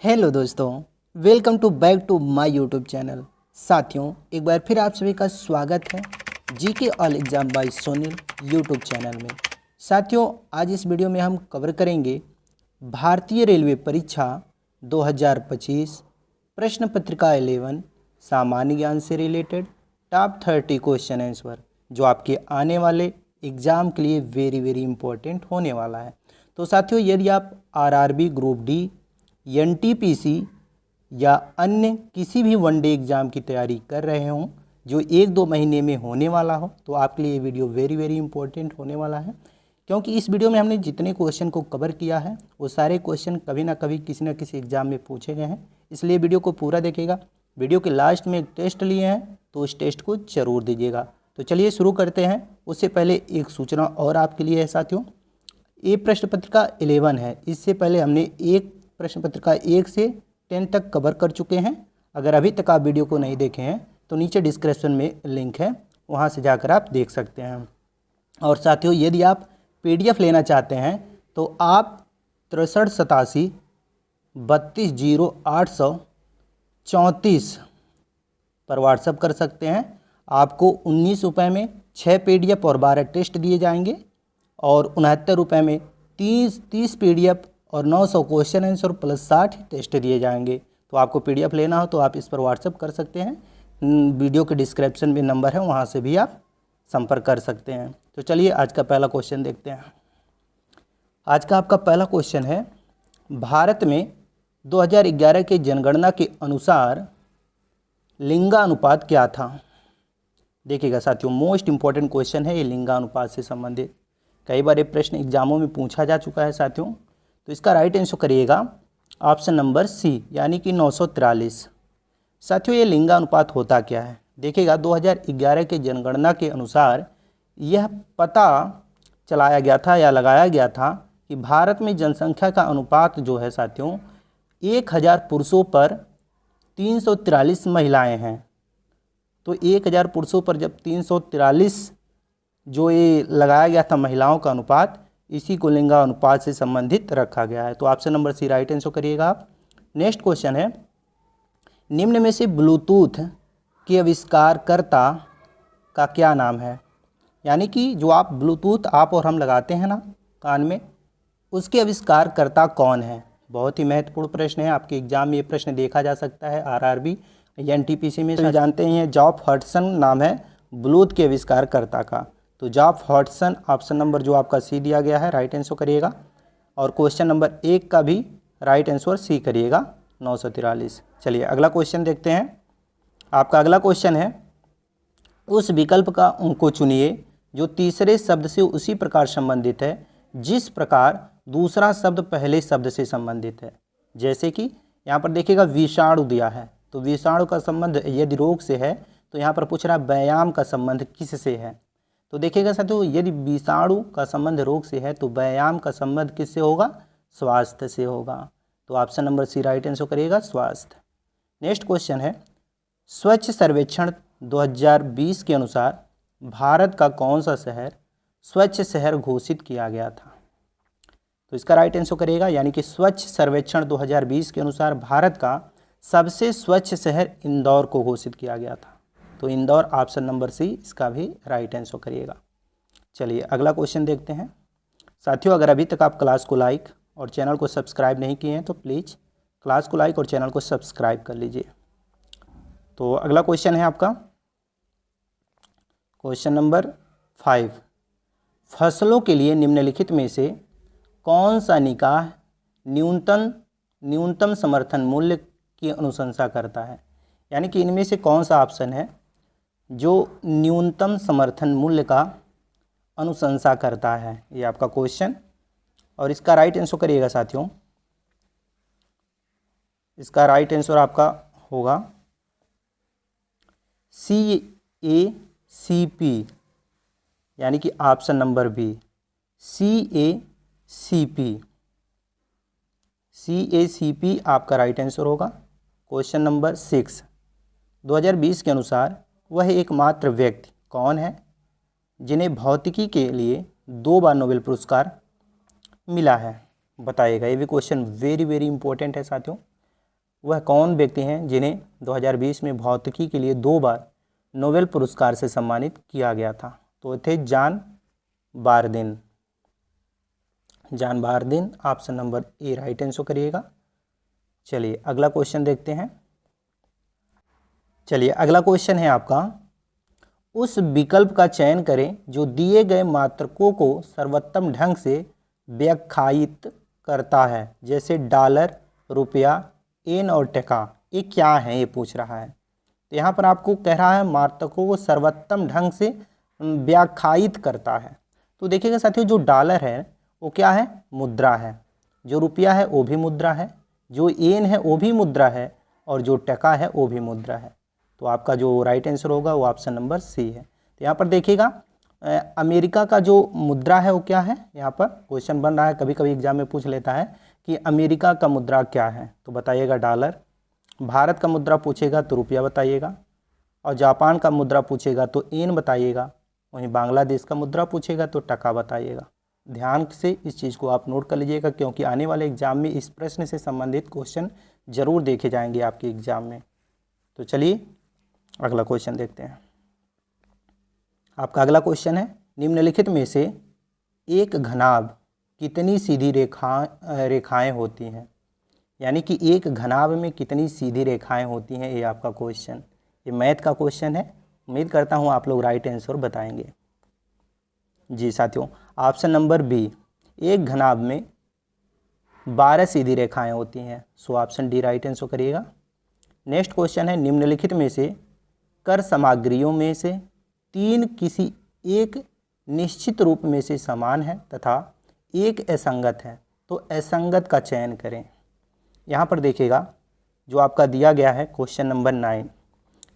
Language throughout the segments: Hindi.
हेलो दोस्तों, welcome to back to my YouTube channel. साथियों, एक बार फिर आप सभी का स्वागत है GK all exam by Sonil YouTube channel में। साथियों, आज इस वीडियो में हम कवर करेंगे भारतीय रेलवे परीक्षा 2025 प्रश्न पत्रिका 11 सामान्य ज्ञान से रिलेटेड टॉप 30 क्वेश्चन आंसर, जो आपके आने वाले एग्ज़ाम के लिए वेरी इंपॉर्टेंट होने वाला है। तो साथियों, यदि आप आरआरबी ग्रुप डी, एनटीपीसी या अन्य किसी भी वनडे एग्ज़ाम की तैयारी कर रहे हों जो 1-2 महीने में होने वाला हो, तो आपके लिए ये वीडियो वेरी इंपॉर्टेंट होने वाला है। क्योंकि इस वीडियो में हमने जितने क्वेश्चन को कवर किया है वो सारे क्वेश्चन कभी ना कभी किसी न किसी एग्ज़ाम में पूछे गए हैं, इसलिए वीडियो को पूरा देखिएगा। वीडियो के लास्ट में एक टेस्ट लिए हैं तो उस टेस्ट को ज़रूर दीजिएगा। तो चलिए शुरू करते हैं। उससे पहले एक सूचना और आपके लिए है साथियों, ये प्रश्न पत्रिका 11 है। इससे पहले हमने एक प्रश्न पत्रिका 1 से 10 तक कवर कर चुके हैं। अगर अभी तक आप वीडियो को नहीं देखे हैं तो नीचे डिस्क्रिप्शन में लिंक है, वहां से जाकर आप देख सकते हैं। और साथियों, यदि आप पीडीएफ लेना चाहते हैं तो आप 6387 320834 पर व्हाट्सअप कर सकते हैं। आपको 19 रुपये में 6 पीडीएफ और 12 टेस्ट दिए जाएंगे और 69 रुपये में 30 पीडीएफ और 900 क्वेश्चन आंसर प्लस 60 टेस्ट दिए जाएंगे। तो आपको पीडीएफ लेना हो तो आप इस पर व्हाट्सअप कर सकते हैं। वीडियो के डिस्क्रिप्शन में नंबर है, वहां से भी आप संपर्क कर सकते हैं। तो चलिए आज का पहला क्वेश्चन देखते हैं। आज का आपका पहला क्वेश्चन है, भारत में 2011 के जनगणना के अनुसार लिंगानुपात क्या था? देखिएगा साथियों, मोस्ट इंपॉर्टेंट क्वेश्चन है ये लिंगानुपात से संबंधित। कई बार ये प्रश्न एग्जामों में पूछा जा चुका है साथियों। तो इसका राइट आंसर करिएगा ऑप्शन नंबर सी, यानी कि 943। साथियों, ये लिंगानुपात होता क्या है? देखिएगा, 2011 के जनगणना के अनुसार यह पता चलाया गया था या लगाया गया था कि भारत में जनसंख्या का अनुपात जो है साथियों, 1000 पुरुषों पर 343 महिलाएं हैं। तो 1000 पुरुषों पर जब 343 जो ये लगाया गया था महिलाओं का अनुपात, इसी को लिंगानुपात से संबंधित रखा गया है। तो option number C right answer करिएगा आप। नेक्स्ट क्वेश्चन है, निम्न में से ब्लूटूथ के आविष्कारकर्ता का क्या नाम है? यानी कि जो आप ब्लूटूथ आप और हम लगाते हैं ना कान में, उसके आविष्कारकर्ता कौन है? बहुत ही महत्वपूर्ण प्रश्न है, आपके एग्जाम में ये प्रश्न देखा जा सकता है। आरआरबी या एनटीपीसी में तो जानते ही हैं, जॉर्ज हडसन नाम है ब्लूटूथ के आविष्कारकर्ता का। तो जॉर्ज हडसन, ऑप्शन नंबर जो आपका सी दिया गया है, राइट आंसर करिएगा। और क्वेश्चन नंबर 1 का भी राइट आंसर सी करिएगा, 943। चलिए अगला क्वेश्चन देखते हैं। आपका अगला क्वेश्चन है, उस विकल्प का उनको चुनिए जो तीसरे शब्द से उसी प्रकार संबंधित है जिस प्रकार दूसरा शब्द पहले शब्द से संबंधित है। जैसे कि यहाँ पर देखिएगा विषाणु दिया है, तो विषाणु का संबंध यदि रोग से है तो यहाँ पर पूछ रहा है व्यायाम का संबंध किससे है? तो देखिएगा साथियों, यदि विषाणु का संबंध रोग से है तो व्यायाम का संबंध किससे होगा? स्वास्थ्य से होगा। तो option number C right answer करिएगा, स्वास्थ्य। नेक्स्ट क्वेश्चन है, स्वच्छ सर्वेक्षण 2020 के अनुसार भारत का कौन सा शहर स्वच्छ शहर घोषित किया गया था? तो इसका राइट आंसर करिएगा, यानी कि स्वच्छ सर्वेक्षण 2020 के अनुसार भारत का सबसे स्वच्छ शहर इंदौर को घोषित किया गया था। तो इंदौर, ऑप्शन नंबर सी इसका भी राइट आंसर करिएगा। चलिए अगला क्वेश्चन देखते हैं। साथियों, अगर अभी तक आप क्लास को लाइक और चैनल को सब्सक्राइब नहीं किए हैं तो प्लीज़ क्लास को लाइक और चैनल को सब्सक्राइब कर लीजिए। तो अगला क्वेश्चन है आपका क्वेश्चन नंबर 5, फसलों के लिए निम्नलिखित में से कौन सा निकाय न्यूनतम समर्थन मूल्य की अनुशंसा करता है? यानी कि इनमें से कौन सा ऑप्शन है जो न्यूनतम समर्थन मूल्य का अनुशंसा करता है? ये आपका क्वेश्चन, और इसका राइट आंसर करिएगा साथियों। इसका राइट आंसर आपका होगा CACP, यानी कि ऑप्शन नंबर बी, CACP आपका राइट आंसर होगा। क्वेश्चन नंबर 6, 2020 के अनुसार वह एकमात्र व्यक्ति कौन है जिन्हें भौतिकी के लिए 2 बार नोबेल पुरस्कार मिला है? बताइएगा। ये भी क्वेश्चन वेरी इंपॉर्टेंट है साथियों। वह कौन व्यक्ति हैं जिन्हें 2020 में भौतिकी के लिए 2 बार नोबेल पुरस्कार से सम्मानित किया गया था? तो थे John Bardeen. John Bardeen, option number A right answer करिएगा। चलिए अगला क्वेश्चन देखते हैं। चलिए अगला क्वेश्चन है आपका, उस विकल्प का चयन करें जो दिए गए मात्रकों को सर्वोत्तम ढंग से व्याख्यायित करता है, जैसे डॉलर, रुपया, एन और टका। ये क्या है, ये पूछ रहा है। तो यहाँ पर आपको कह रहा है मात्रकों को सर्वोत्तम ढंग से व्याख्यायित करता है। तो देखिएगा साथियों, जो डॉलर है वो क्या है, मुद्रा है। जो रुपया है वो भी मुद्रा है। जो एन है वो भी मुद्रा है। और जो टका है वो भी मुद्रा है। तो आपका जो राइट आंसर होगा वो ऑप्शन नंबर सी है। तो यहाँ पर देखिएगा अमेरिका का जो मुद्रा है वो क्या है, यहाँ पर क्वेश्चन बन रहा है, कभी कभी एग्जाम में पूछ लेता है कि अमेरिका का मुद्रा क्या है, तो बताइएगा डॉलर। भारत का मुद्रा पूछेगा तो रुपया बताइएगा। और जापान का मुद्रा पूछेगा तो एन बताइएगा। वहीं बांग्लादेश का मुद्रा पूछेगा तो टका बताइएगा। ध्यान से इस चीज़ को आप नोट कर लीजिएगा, क्योंकि आने वाले एग्जाम में इस प्रश्न से संबंधित क्वेश्चन जरूर देखे जाएंगे आपके एग्जाम में। तो चलिए अगला क्वेश्चन देखते हैं। आपका अगला क्वेश्चन है, निम्नलिखित में से एक घनाभ कितनी सीधी रेखाएं होती हैं? यानी कि एक घनाभ में कितनी सीधी रेखाएं होती हैं, ये आपका क्वेश्चन, ये मैथ का क्वेश्चन है। उम्मीद करता हूँ आप लोग राइट आंसर बताएंगे। जी साथियों, ऑप्शन नंबर बी, एक घनाभ में 12 सीधी रेखाएं होती हैं। So option D right answer करिएगा। नेक्स्ट क्वेश्चन है, निम्नलिखित में से कर सामग्रियों में से 3 किसी एक निश्चित रूप में से समान है तथा एक असंगत है, तो असंगत का चयन करें। यहाँ पर देखिएगा जो आपका दिया गया है क्वेश्चन नंबर 9,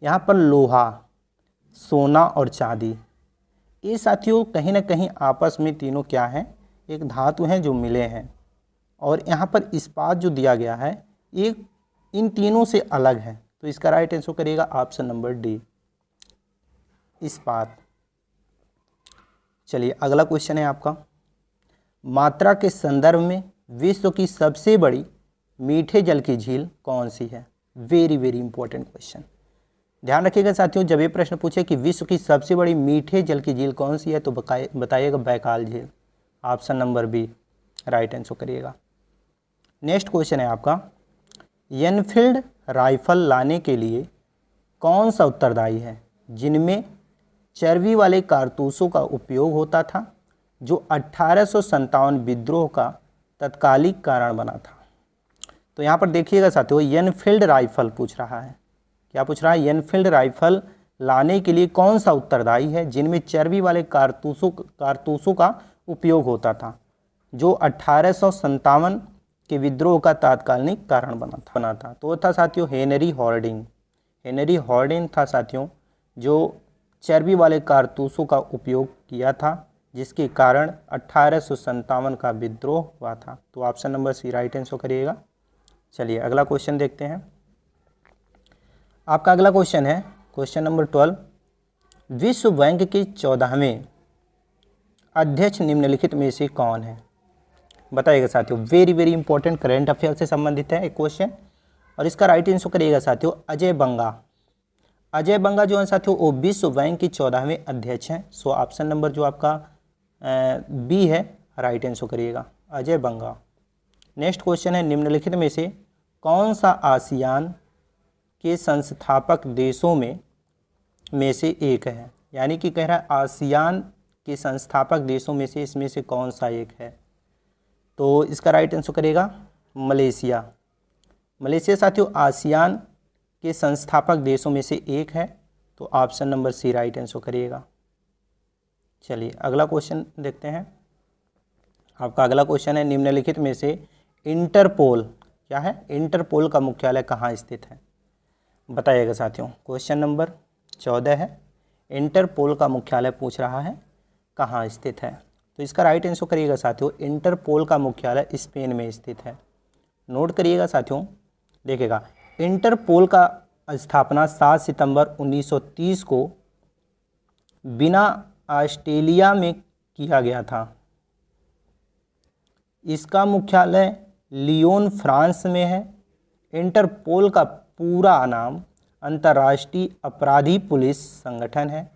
यहाँ पर लोहा, सोना और चांदी, ये साथियों कहीं ना कहीं आपस में तीनों क्या हैं, एक धातु हैं जो मिले हैं। और यहाँ पर इस्पात जो दिया गया है ये इन तीनों से अलग है, तो इसका राइट आंसर करिएगा ऑप्शन नंबर डी, इस्पात। चलिए अगला क्वेश्चन है आपका, मात्रा के संदर्भ में विश्व की सबसे बड़ी मीठे जल की झील कौन सी है? Very very important question. ध्यान रखिएगा साथियों, जब ये प्रश्न पूछे कि विश्व की सबसे बड़ी मीठे जल की झील कौन सी है, तो बताइएगा बैकाल झील, option number B right answer करिएगा। नेक्स्ट क्वेश्चन है आपका, एनफील्ड राइफल लाने के लिए कौन सा उत्तरदायी है जिनमें चर्बी वाले कारतूसों का उपयोग होता था, जो 1857 विद्रोह का तत्कालिक कारण बना था? तो यहाँ पर देखिएगा साथियों, एनफील्ड राइफल पूछ रहा है। क्या पूछ रहा है? एनफील्ड राइफल लाने के लिए कौन सा उत्तरदायी है जिनमें चर्बी वाले कारतूसों का उपयोग होता था, जो 1857 के विद्रोह का तात्कालिक कारण बना था? तो था साथियों हेनरी हॉर्डिंग। हेनरी हॉर्डिंग था साथियों जो चर्बी वाले कारतूसों का उपयोग किया था, जिसके कारण 1857 का विद्रोह हुआ था। तो option number C right answer करिएगा। चलिए अगला क्वेश्चन देखते हैं। आपका अगला क्वेश्चन है क्वेश्चन नंबर 12, विश्व बैंक के 14वें अध्यक्ष निम्नलिखित में से कौन है? बताइएगा साथियों, very very important current affair से संबंधित है एक क्वेश्चन, और इसका राइट आंसर करिएगा साथियों अजय बंगा। अजय बंगा जो है साथियों वो विश्व बैंक के 14वें अध्यक्ष हैं। सो ऑप्शन नंबर जो आपका बी है राइट आंसर करिएगा, अजय बंगा। नेक्स्ट क्वेश्चन है, निम्नलिखित में से कौन सा आसियान के संस्थापक देशों में से एक है? यानी कि कह रहा है आसियान के संस्थापक देशों में से इसमें से कौन सा एक है? तो इसका राइट आंसर करेगा मलेशिया। मलेशिया साथियों आसियान के संस्थापक देशों में से एक है, तो option number C right answer करिएगा। चलिए अगला क्वेश्चन देखते हैं। आपका अगला क्वेश्चन है, निम्नलिखित में से इंटरपोल क्या है? इंटरपोल का मुख्यालय कहाँ स्थित है? बताइएगा साथियों, क्वेश्चन नंबर 14 है, इंटरपोल का मुख्यालय पूछ रहा है कहाँ स्थित है? तो इसका राइट आंसर करिएगा साथियों, इंटरपोल का मुख्यालय स्पेन में स्थित है। नोट करिएगा साथियों, देखिएगा इंटरपोल का स्थापना 7 सितंबर 1930 को बिना ऑस्ट्रेलिया में किया गया था। इसका मुख्यालय लियोन फ्रांस में है। इंटरपोल का पूरा नाम अंतर्राष्ट्रीय अपराधी पुलिस संगठन है,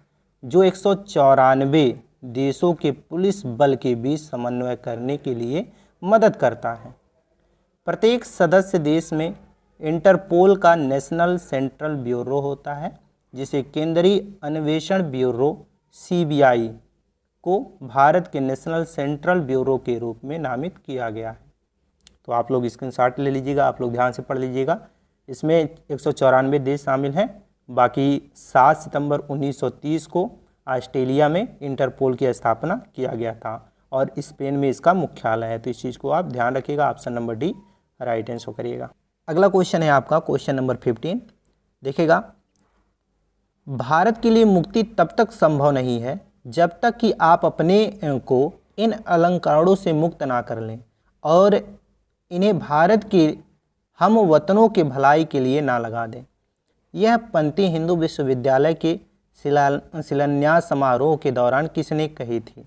जो 194 देशों के पुलिस बल के बीच समन्वय करने के लिए मदद करता है। प्रत्येक सदस्य देश में इंटरपोल का नेशनल सेंट्रल ब्यूरो होता है, जिसे केंद्रीय अन्वेषण ब्यूरो CBI को भारत के नेशनल सेंट्रल ब्यूरो के रूप में नामित किया गया है। तो आप लोग स्क्रीनशॉट ले लीजिएगा, आप लोग ध्यान से पढ़ लीजिएगा। इसमें 194 देश शामिल हैं। बाकी 7 सितंबर 1930 को ऑस्ट्रेलिया में इंटरपोल की स्थापना किया गया था और स्पेन में इसका मुख्यालय है। तो इस चीज़ को आप ध्यान रखिएगा। Option number D right answer करिएगा। अगला क्वेश्चन है आपका क्वेश्चन नंबर 15। देखिएगा, भारत के लिए मुक्ति तब तक संभव नहीं है जब तक कि आप अपने को इन अलंकारों से मुक्त ना कर लें और इन्हें भारत के हम वतनों के भलाई के लिए ना लगा दें। यह पंक्ति हिंदू विश्वविद्यालय के शिलान्यास समारोह के दौरान किसने कही थी?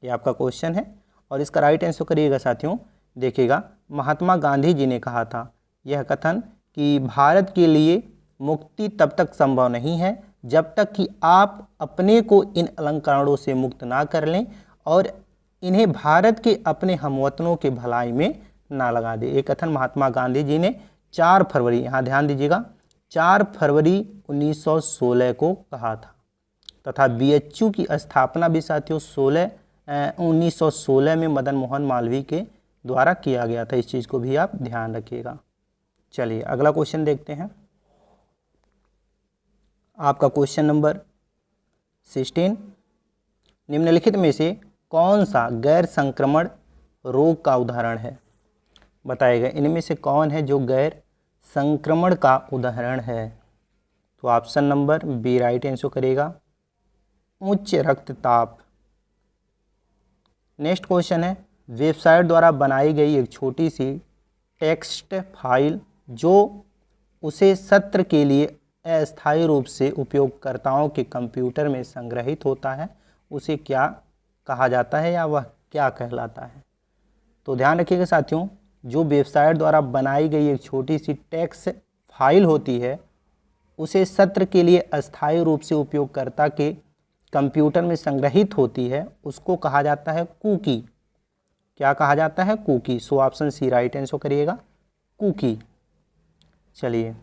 ये आपका क्वेश्चन है और इसका राइट आंसर करिएगा साथियों। देखिएगा, महात्मा गांधी जी ने कहा था यह कथन कि भारत के लिए मुक्ति तब तक संभव नहीं है जब तक कि आप अपने को इन अलंकारों से मुक्त ना कर लें और इन्हें भारत के अपने हमवतनों के भलाई में ना लगा दें। ये कथन महात्मा गांधी जी ने 4 फरवरी, यहाँ ध्यान दीजिएगा, 4 फरवरी 1916 को कहा था तथा BHU की स्थापना भी साथियों 1916 में मदन मोहन मालवीय के द्वारा किया गया था। इस चीज़ को भी आप ध्यान रखिएगा। चलिए अगला क्वेश्चन देखते हैं। आपका क्वेश्चन नंबर 16, निम्नलिखित में से कौन सा गैर संक्रमण रोग का उदाहरण है? बताएगा इनमें से कौन है जो गैर संक्रमण का उदाहरण है? तो option number B right answer करेगा, उच्च रक्तचाप। नेक्स्ट क्वेश्चन है, वेबसाइट द्वारा बनाई गई एक छोटी सी टेक्स्ट फाइल जो उसे सत्र के लिए अस्थायी रूप से उपयोगकर्ताओं के कंप्यूटर में संग्रहित होता है, उसे क्या कहा जाता है या वह क्या कहलाता है? तो ध्यान रखिएगा साथियों, जो वेबसाइट द्वारा बनाई गई एक छोटी सी टेक्स्ट फाइल होती है उसे सत्र के लिए अस्थायी रूप से उपयोगकर्ता के कंप्यूटर में संग्रहित होती है, उसको कहा जाता है कुकी। क्या कहा जाता है? Cookie. So option C right answer करिएगा, कुकी। चलिए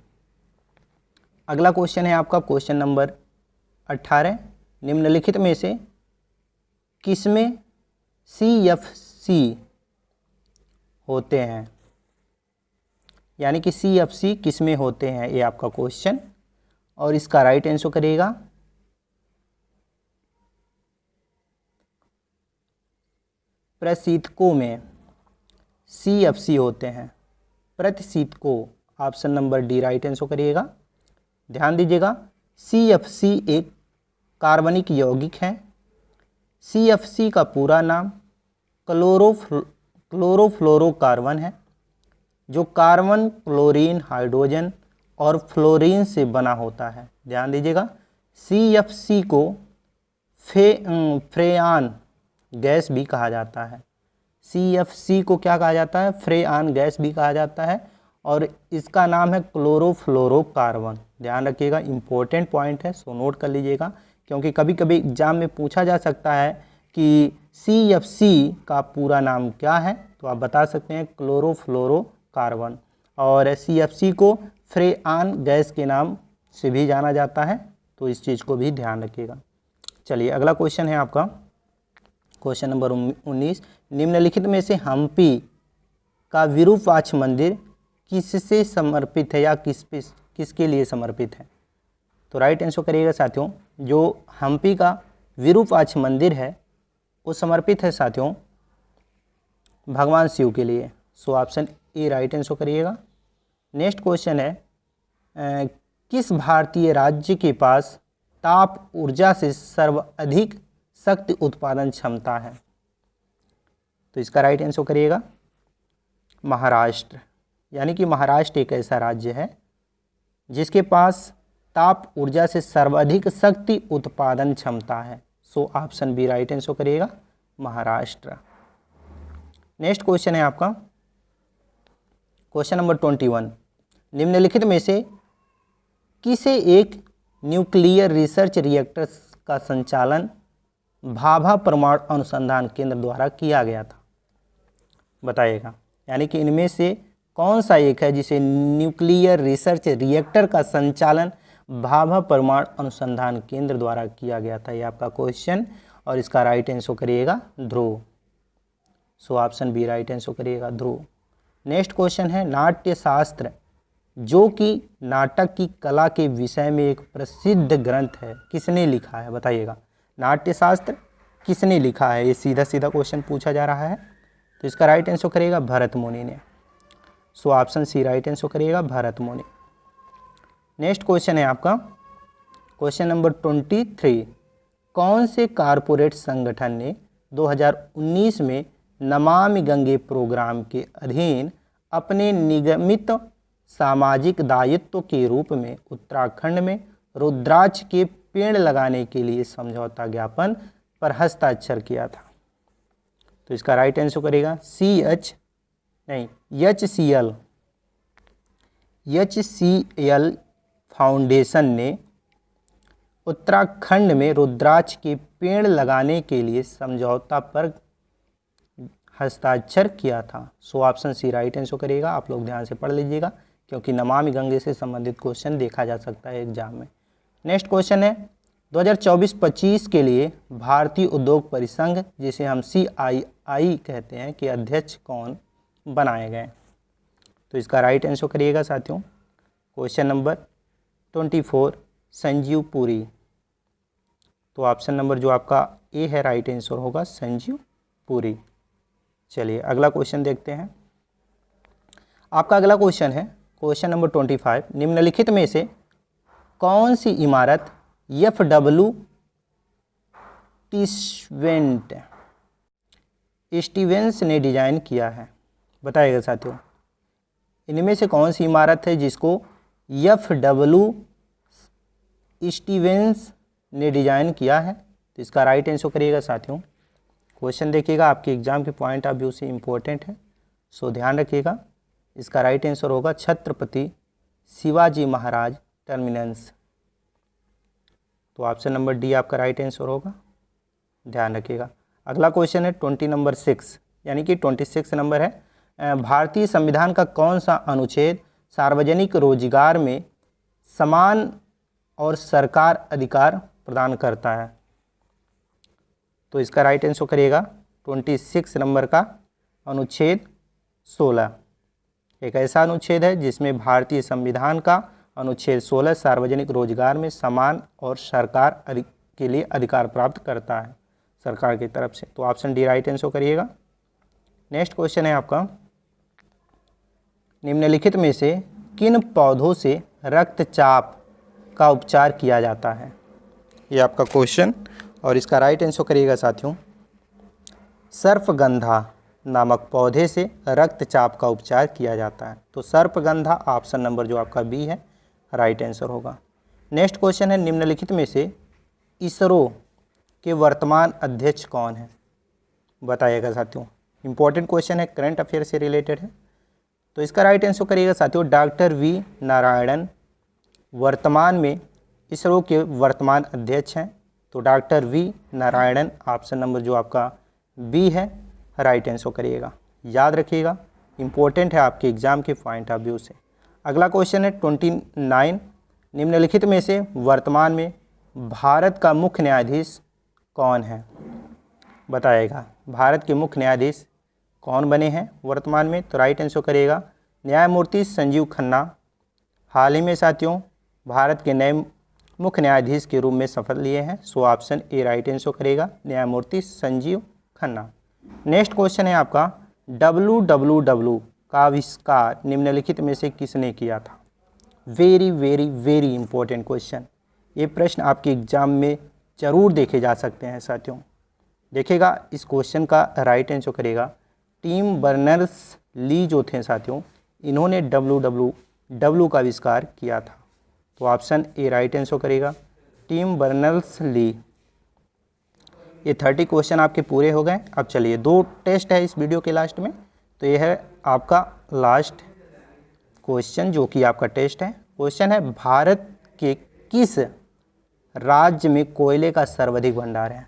अगला क्वेश्चन है आपका क्वेश्चन नंबर 18, निम्नलिखित में से किसमें CFC होते हैं? यानी कि CFC किसमें होते हैं, ये आपका क्वेश्चन और इसका राइट आंसर करिएगा प्रशीतकों में CFC होते हैं। प्रतिशीतकों, option number D right answer करिएगा। ध्यान दीजिएगा, CFC एक कार्बनिक यौगिक है। CFC का पूरा नाम क्लोरोफ्लोरोकार्बन है, जो कार्बन, क्लोरीन, हाइड्रोजन और फ्लोरीन से बना होता है। ध्यान दीजिएगा, CFC को फ्रेआन गैस भी कहा जाता है। CFC को क्या कहा जाता है? फ्रेआन गैस भी कहा जाता है और इसका नाम है क्लोरोफ्लोरोकार्बन। ध्यान रखिएगा, इंपॉर्टेंट पॉइंट है, सो नोट कर लीजिएगा, क्योंकि कभी कभी एग्जाम में पूछा जा सकता है कि CFC का पूरा नाम क्या है, तो आप बता सकते हैं क्लोरोफ्लोरोकार्बन। और CFC को फ्रेआन गैस के नाम से भी जाना जाता है, तो इस चीज़ को भी ध्यान रखिएगा। चलिए अगला क्वेश्चन है आपका क्वेश्चन नंबर 19, निम्नलिखित में से हम्पी का विरूपाक्ष मंदिर किससे समर्पित है या किसके लिए समर्पित है? तो राइट आंसर करिएगा साथियों, जो हम्पी का विरूपाक्ष मंदिर है वो समर्पित है साथियों भगवान शिव के लिए। So option A right answer करिएगा। नेक्स्ट क्वेश्चन है, किस भारतीय राज्य के पास ताप ऊर्जा से सर्वाधिक शक्ति उत्पादन क्षमता है? तो इसका राइट आंसर करिएगा महाराष्ट्र। यानी कि महाराष्ट्र एक ऐसा राज्य है जिसके पास ताप ऊर्जा से सर्वाधिक शक्ति उत्पादन क्षमता है। So option B right answer करिएगा महाराष्ट्र। नेक्स्ट क्वेश्चन है आपका क्वेश्चन नंबर 21, निम्नलिखित में से किसे एक न्यूक्लियर रिसर्च रिएक्टर का संचालन भाभा परमाणु अनुसंधान केंद्र द्वारा किया गया था? बताइएगा। यानी कि इनमें से कौन सा एक है जिसे न्यूक्लियर रिसर्च रिएक्टर का संचालन भाभा परमाणु अनुसंधान केंद्र द्वारा किया गया था? ये आपका क्वेश्चन, और इसका राइट आंसर करिएगा ध्रुव। So option B right answer करिएगा ध्रुव। नेक्स्ट क्वेश्चन है, नाट्य शास्त्र जो कि नाटक की कला के विषय में एक प्रसिद्ध ग्रंथ है, किसने लिखा है? बताइएगा। नाट्य शास्त्र किसने लिखा है? ये सीधा सीधा क्वेश्चन पूछा जा रहा है, तो इसका राइट आंसर करिएगा भरत मुनि ने। So option C right answer करिएगा भरत मुनि। नेक्स्ट क्वेश्चन है आपका क्वेश्चन नंबर 23। कौन से कारपोरेट संगठन ने 2019 में नमामि गंगे प्रोग्राम के अधीन अपने निगमित सामाजिक दायित्व के रूप में उत्तराखंड में रुद्राक्ष के पेड़ लगाने के लिए समझौता ज्ञापन पर हस्ताक्षर किया था? तो इसका राइट आंसर करेगा HCL फाउंडेशन ने उत्तराखंड में रुद्राक्ष के पेड़ लगाने के लिए समझौता पर हस्ताक्षर किया था। So option C right answer करिएगा। आप लोग ध्यान से पढ़ लीजिएगा, क्योंकि नमामि गंगे से संबंधित क्वेश्चन देखा जा सकता है एग्जाम में। नेक्स्ट क्वेश्चन है 2024-25 के लिए भारतीय उद्योग परिसंघ, जिसे हम CII कहते हैं, के अध्यक्ष कौन बनाए गए? तो इसका राइट आंसर करिएगा साथियों। Question number 24 Sanjeev Puri. तो ऑप्शन नंबर जो आपका ए है राइट आंसर होगा संजीव पुरी। चलिए अगला क्वेश्चन देखते हैं। आपका अगला क्वेश्चन है क्वेश्चन नंबर 25। निम्नलिखित में से कौन सी इमारत FW स्टीवेंस ने डिजाइन किया है? बताइएगा साथियों। इनमें से कौन सी इमारत है जिसको FW स्टीवेंस ने डिजाइन किया है? तो इसका राइट आंसर करिएगा साथियों। क्वेश्चन देखिएगा, आपके एग्जाम के पॉइंट ऑफ व्यू से इम्पोर्टेंट है, सो ध्यान रखिएगा। इसका राइट आंसर होगा छत्रपति शिवाजी महाराज टर्मिनस। तो ऑप्शन नंबर डी आपका राइट आंसर होगा, ध्यान रखिएगा। अगला क्वेश्चन है 26, यानी कि 26 नंबर है। भारतीय संविधान का कौन सा अनुच्छेद सार्वजनिक रोजगार में समान और सरकार अधिकार प्रदान करता है? तो इसका राइट आंसर करिएगा 26 नंबर का अनुच्छेद 16। एक ऐसा अनुच्छेद है जिसमें भारतीय संविधान का अनुच्छेद 16 सार्वजनिक रोजगार में समान और सरकार के लिए अधिकार प्राप्त करता है सरकार की तरफ से। तो ऑप्शन डी राइट आंसर करिएगा। नेक्स्ट क्वेश्चन है आपका, निम्नलिखित में से किन पौधों से रक्तचाप का उपचार किया जाता है? ये आपका क्वेश्चन, और इसका राइट आंसर करिएगा साथियों। सर्पगंधा नामक पौधे से रक्तचाप का उपचार किया जाता है। तो सर्पगंधा ऑप्शन नंबर जो आपका बी है राइट आंसर होगा। नेक्स्ट क्वेश्चन है, निम्नलिखित में से इसरो के वर्तमान अध्यक्ष कौन है? बताइएगा साथियों। इंपॉर्टेंट क्वेश्चन है, करंट अफेयर से रिलेटेड है। तो इसका राइट आंसर करिएगा साथियों डॉक्टर वी नारायणन वर्तमान में इसरो के वर्तमान अध्यक्ष हैं। तो doctor V Narayanan option number जो आपका बी है राइट आंसर करिएगा, याद रखिएगा, इंपॉर्टेंट है आपके एग्जाम के पॉइंट ऑफ व्यू से। अगला क्वेश्चन है 29, निम्नलिखित में से वर्तमान में भारत का मुख्य न्यायाधीश कौन है? बताइएगा, भारत के मुख्य न्यायाधीश कौन बने हैं वर्तमान में? तो राइट आंसर करिएगा न्यायमूर्ति संजीव खन्ना। हाल ही में साथियों भारत के नए मुख्य न्यायाधीश के रूप में शपथ लिए हैं। So option A right answer करेगा न्यायमूर्ति संजीव खन्ना। नेक्स्ट क्वेश्चन है आपका WWW का आविष्कार निम्नलिखित में से किसने किया था? Very very very important question. ये प्रश्न आपके एग्जाम में जरूर देखे जा सकते हैं साथियों। देखेगा इस क्वेश्चन का राइट आंसर करेगा टिम बर्नर्स ली जो थे साथियों, इन्होंने WWW का आविष्कार किया था। तो ऑप्शन ए राइट आंसर करेगा टिम बर्नर्स ली। ये 30 क्वेश्चन आपके पूरे हो गए। अब चलिए 2 टेस्ट है इस वीडियो के लास्ट में, तो ये है आपका लास्ट क्वेश्चन जो कि आपका टेस्ट है। क्वेश्चन है भारत के किस राज्य में कोयले का सर्वाधिक भंडार है।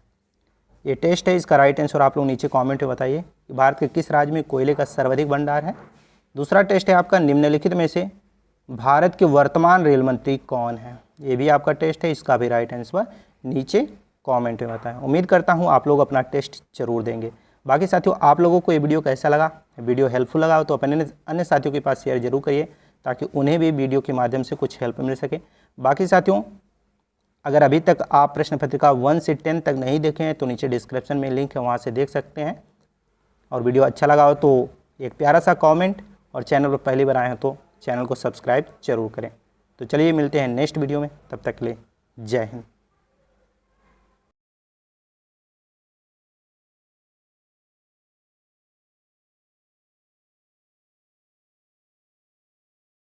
ये टेस्ट है, इसका राइट आंसर आप लोग नीचे कमेंट में बताइए कि भारत के किस राज्य में कोयले का सर्वाधिक भंडार है। दूसरा टेस्ट है आपका निम्नलिखित में से भारत के वर्तमान रेल मंत्री कौन है। ये भी आपका टेस्ट है, इसका भी राइट आंसर नीचे कमेंट में बताएं। उम्मीद करता हूँ आप लोग अपना टेस्ट जरूर देंगे। बाकी साथियों, आप लोगों को ये वीडियो कैसा लगा, वीडियो हेल्पफुल लगा हो तो अपने अन्य साथियों के पास शेयर जरूर करिए ताकि उन्हें भी वीडियो के माध्यम से कुछ हेल्प मिल सके। बाकी साथियों, अगर अभी तक आप प्रश्न पत्रिका 1 से 10 तक नहीं देखे हैं तो नीचे डिस्क्रिप्शन में लिंक है, वहाँ से देख सकते हैं। और वीडियो अच्छा लगा हो तो एक प्यारा सा कमेंट, और चैनल पर पहली बार आए हैं तो चैनल को सब्सक्राइब जरूर करें। तो चलिए मिलते हैं नेक्स्ट वीडियो में, तब तक के लिए जय हिंद।